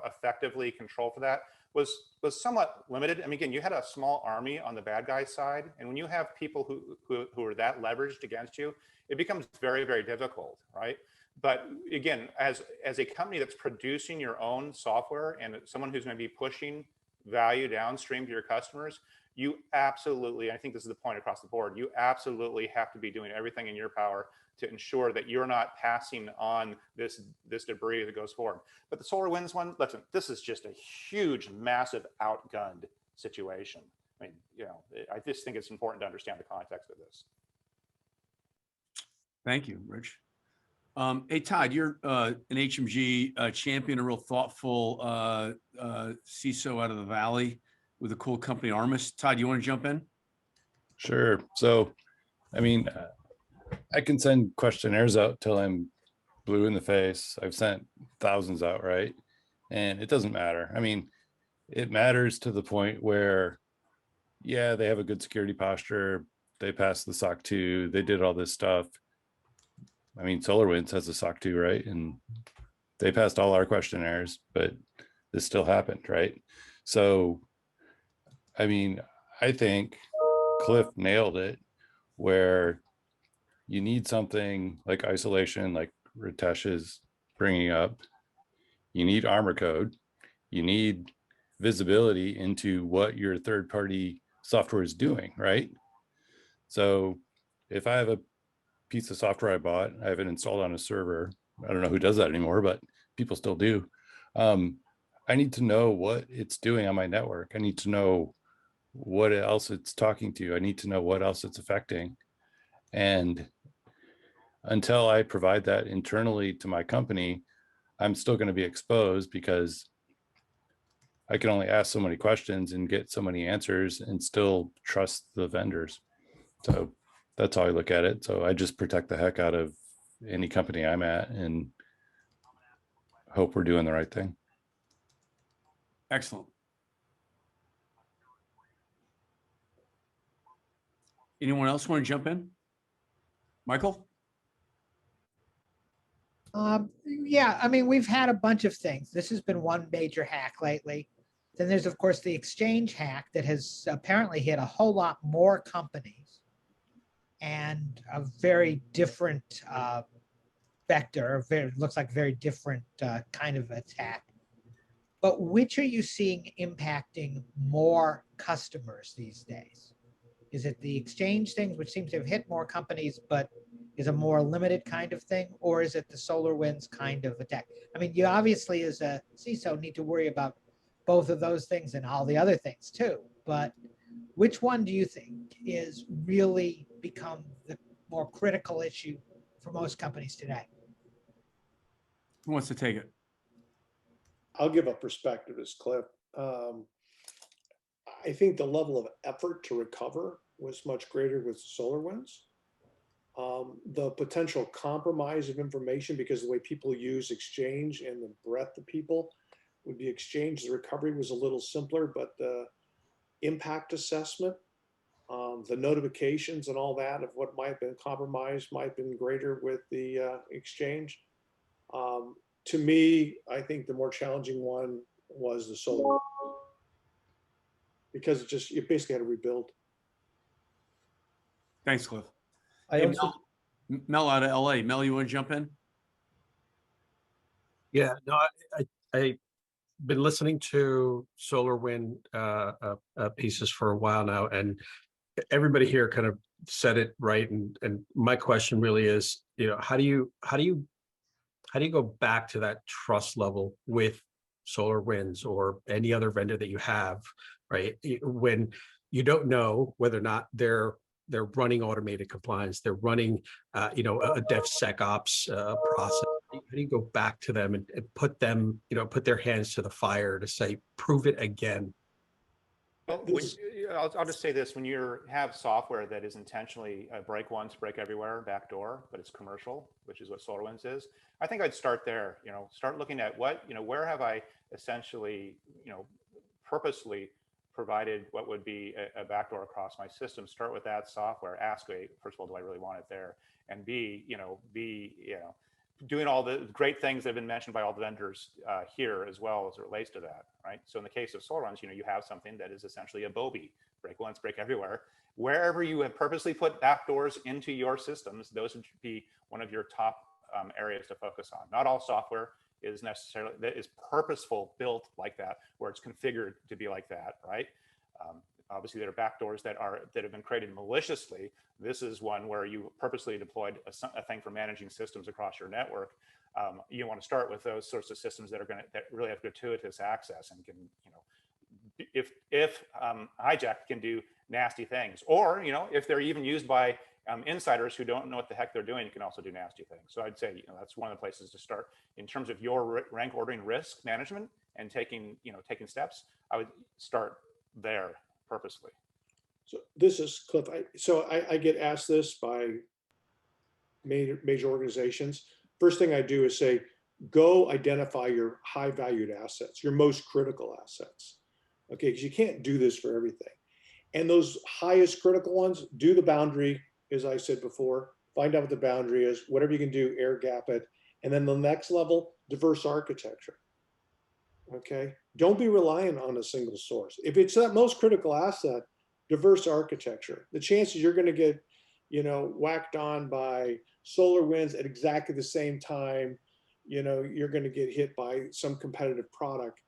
effectively control for that was somewhat limited. I mean, again, you had a small army on the bad guy side, and when you have people who are that leveraged against you, it becomes very, very difficult, right? But again, as a company that's producing your own software and someone who's going to be pushing value downstream to your customers, you absolutely, I think this is the point across the board, you absolutely have to be doing everything in your power to ensure that you're not passing on this debris that goes forward. But the SolarWinds one, listen, this is just a huge, massive outgunned situation. I mean, I just think it's important to understand the context of this. Thank you, Rich. Hey, Todd, you're an HMG champion, a real thoughtful CISO out of the Valley with a cool company, Armis. Todd, you want to jump in? Sure. So, I mean, I can send questionnaires out till I'm blue in the face. I've sent thousands out, right? And it doesn't matter. I mean, it matters to the point where, yeah, they have a good security posture. They passed the SOC 2. They did all this stuff. I mean, SolarWinds has a SOC 2, right? And they passed all our questionnaires, but this still happened, right? So, I mean, I think Clif nailed it, where you need something like isolation, like Ritesh is bringing up. You need armor code. You need visibility into what your third-party software is doing, right? So if I have a piece of software I bought, I have it installed on a server. I don't know who does that anymore, but people still do. I need to know what it's doing on my network. I need to know what else it's talking to. I need to know what else it's affecting. And until I provide that internally to my company, I'm still going to be exposed, because I can only ask so many questions and get so many answers and still trust the vendors. So that's how I look at it. So I just protect the heck out of any company I'm at and hope we're doing the right thing. Excellent. Anyone else want to jump in? Michael? Yeah, I mean, we've had a bunch of things. This has been one major hack lately. Then there's, of course, the exchange hack that has apparently hit a whole lot more companies and a very different vector, looks like very different kind of attack. But which are you seeing impacting more customers these days? Is it the exchange things, which seems to have hit more companies, but is a more limited kind of thing? Or is it the SolarWinds kind of attack? I mean, you obviously, as a CISO, need to worry about both of those things and all the other things too. But which one do you think is really become the more critical issue for most companies today? Who wants to take it? I'll give a perspective as Clif. I think the level of effort to recover was much greater with SolarWinds. The potential compromise of information, because the way people use Exchange and the breadth of people would be Exchange, the recovery was a little simpler, but the impact assessment, the notifications and all that of what might have been compromised might have been greater with the Exchange. To me, I think the more challenging one was the SolarWinds, because you basically had to rebuild. Thanks, Cliff. I Hey, also, Mel out of LA. Mel, you want to jump in? Yeah, no, I've been listening to SolarWind pieces for a while now, and everybody here kind of said it right. And my question really is, how do you go back to that trust level with SolarWinds or any other vendor that you have, right? When you don't know whether or not they're running automated compliance, they're running, a Devsecops process. How do you go back to them and put them, put their hands to the fire to say, prove it again? Well, I'll just say this: when you have software that is intentionally break once, break everywhere, backdoor, but it's commercial, which is what SolarWinds is, I think I'd start there. Start looking at where have I essentially, purposely provided what would be a backdoor across my system. Start with that software. Ask, first of all, do I really want it there? And B, doing all the great things that have been mentioned by all the vendors here as well as it relates to that, right? So in the case of SolarWinds, you have something that is essentially a Bobby, break once, break everywhere. Wherever you have purposely put backdoors into your systems, those would be one of your top areas to focus on. Not all software is necessarily that is purposeful built like that, where it's configured to be like that, right? Obviously, there are backdoors that have been created maliciously. This is one where you purposely deployed a thing for managing systems across your network. You want to start with those sorts of systems that really have gratuitous access and can, if hijacked, can do nasty things, or if they're even used by Insiders who don't know what the heck they're doing can also do nasty things. So I'd say, that's one of the places to start in terms of your rank ordering risk management and taking steps. I would start there purposely. So this is Cliff. I get asked this by major organizations. First thing I do is say, go identify your high valued assets, your most critical assets. Okay, because you can't do this for everything. And those highest critical ones, do the boundary, as I said before, find out what the boundary is, whatever you can do, air gap it. And then the next level, diverse architecture. Okay, don't be reliant on a single source. If it's that most critical asset, diverse architecture, the chances you're going to get, whacked on by SolarWinds at exactly the same time, you're going to get hit by some competitive product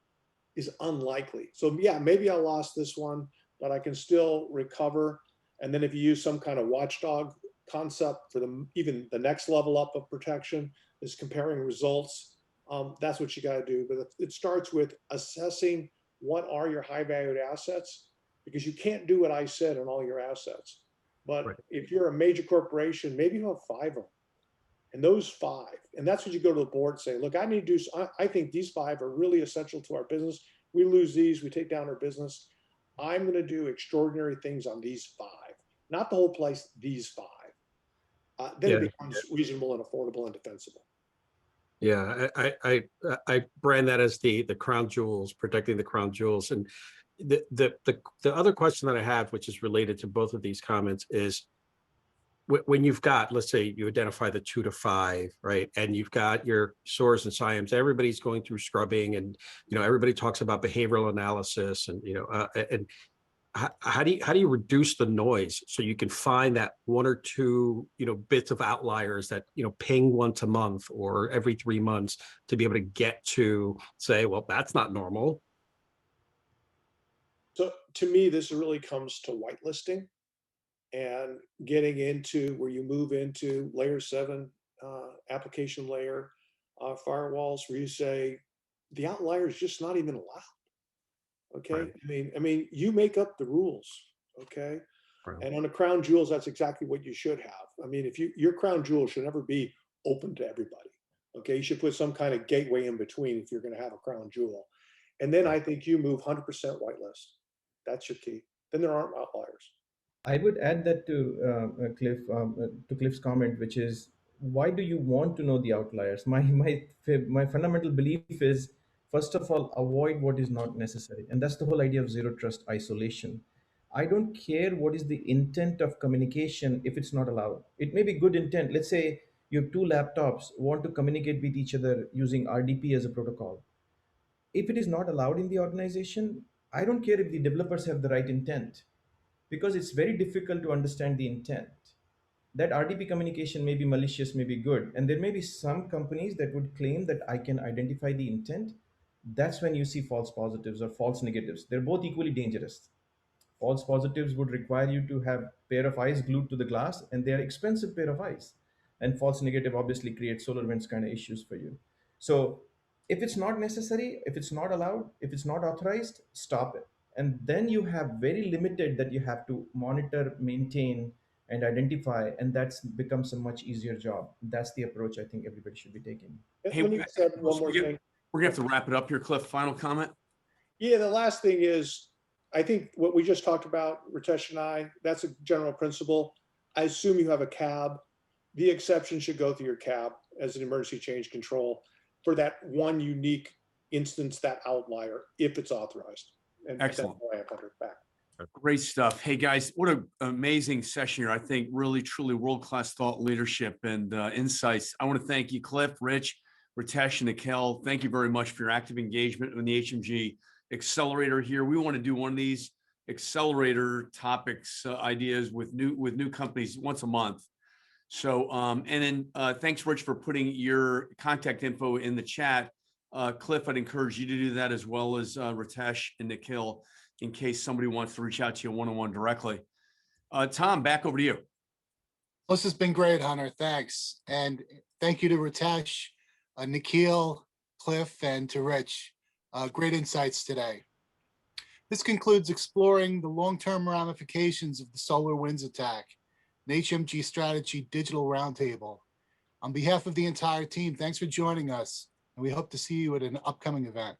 is unlikely. So yeah, maybe I lost this one, but I can still recover. And then if you use some kind of watchdog concept for even the next level up of protection is comparing results. That's what you got to do. But it starts with assessing what are your high valued assets, because you can't do what I said on all your assets. But Right. if you're a major corporation, maybe you have 5 of them. And those 5, and that's what you go to the board and say, look, I think these 5 are really essential to our business. We lose these, we take down our business. I'm going to do extraordinary things on these 5, not the whole place, these 5. Then it becomes reasonable and affordable and defensible. Yeah, I brand that as the crown jewels, protecting the crown jewels. And the other question that I have, which is related to both of these comments, is when you've got, let's say you identify the 2 to 5, right? And you've got your SOARs and SIAMs, everybody's going through scrubbing, and, everybody talks about behavioral analysis, and, and how do you reduce the noise so you can find that 1 or 2, bits of outliers that, ping once a month or every 3 months to be able to get to say, well, that's not normal. So to me, this really comes to whitelisting and getting into where you move into layer 7 application layer firewalls, where you say the outlier is just not even allowed. Okay, right. I mean, you make up the rules. Okay, right. And on the crown jewels, that's exactly what you should have. I mean, if your crown jewel should never be open to everybody. Okay, you should put some kind of gateway in between if you're going to have a crown jewel. And then I think you move 100% whitelist. That's your key. Then there aren't outliers. I would add that to Cliff, to Cliff's comment, which is, why do you want to know the outliers? My fundamental belief is, first of all, avoid what is not necessary. And that's the whole idea of zero trust isolation. I don't care what is the intent of communication if it's not allowed. It may be good intent. Let's say you have 2 laptops, want to communicate with each other using RDP as a protocol. If it is not allowed in the organization, I don't care if the developers have the right intent, because it's very difficult to understand the intent. That RDP communication may be malicious, may be good. And there may be some companies that would claim that I can identify the intent. That's when you see false positives or false negatives. They're both equally dangerous. False positives would require you to have a pair of eyes glued to the glass, and they're expensive pair of eyes. And false negative obviously creates SolarWinds kind of issues for you. So if it's not necessary, if it's not allowed, if it's not authorized, stop it. And then you have very limited that you have to monitor, maintain, and identify, and that's becomes a much easier job. That's the approach I think everybody should be taking. Hey, Let me just add one more thing. We're gonna have to wrap it up here, Cliff. Final comment? Yeah, the last thing is, I think what we just talked about, Ritesh and I, that's a general principle. I assume you have a CAB. The exception should go through your CAB as an emergency change control for that one unique instance, that outlier, if it's authorized. And excellent. That's why I put it back. Great stuff. Hey guys, what an amazing session here. I think really, truly world-class thought leadership and insights. I want to thank you, Cliff, Rich, Ritesh, and Nikhil. Thank you very much for your active engagement in the HMG Accelerator here. We want to do one of these accelerator topics, ideas with new companies once a month. So, and then thanks, Rich, for putting your contact info in the chat. Cliff, I'd encourage you to do that, as well as Ritesh and Nikhil, in case somebody wants to reach out to you one-on-one directly. Tom, back over to you. This has been great, Hunter. Thanks. And thank you to Ritesh, Nikhil, Cliff, and to Rich. Great insights today. This concludes exploring the long-term ramifications of the SolarWinds attack. an HMG Strategy Digital Roundtable. On behalf of the entire team, thanks for joining us, and we hope to see you at an upcoming event.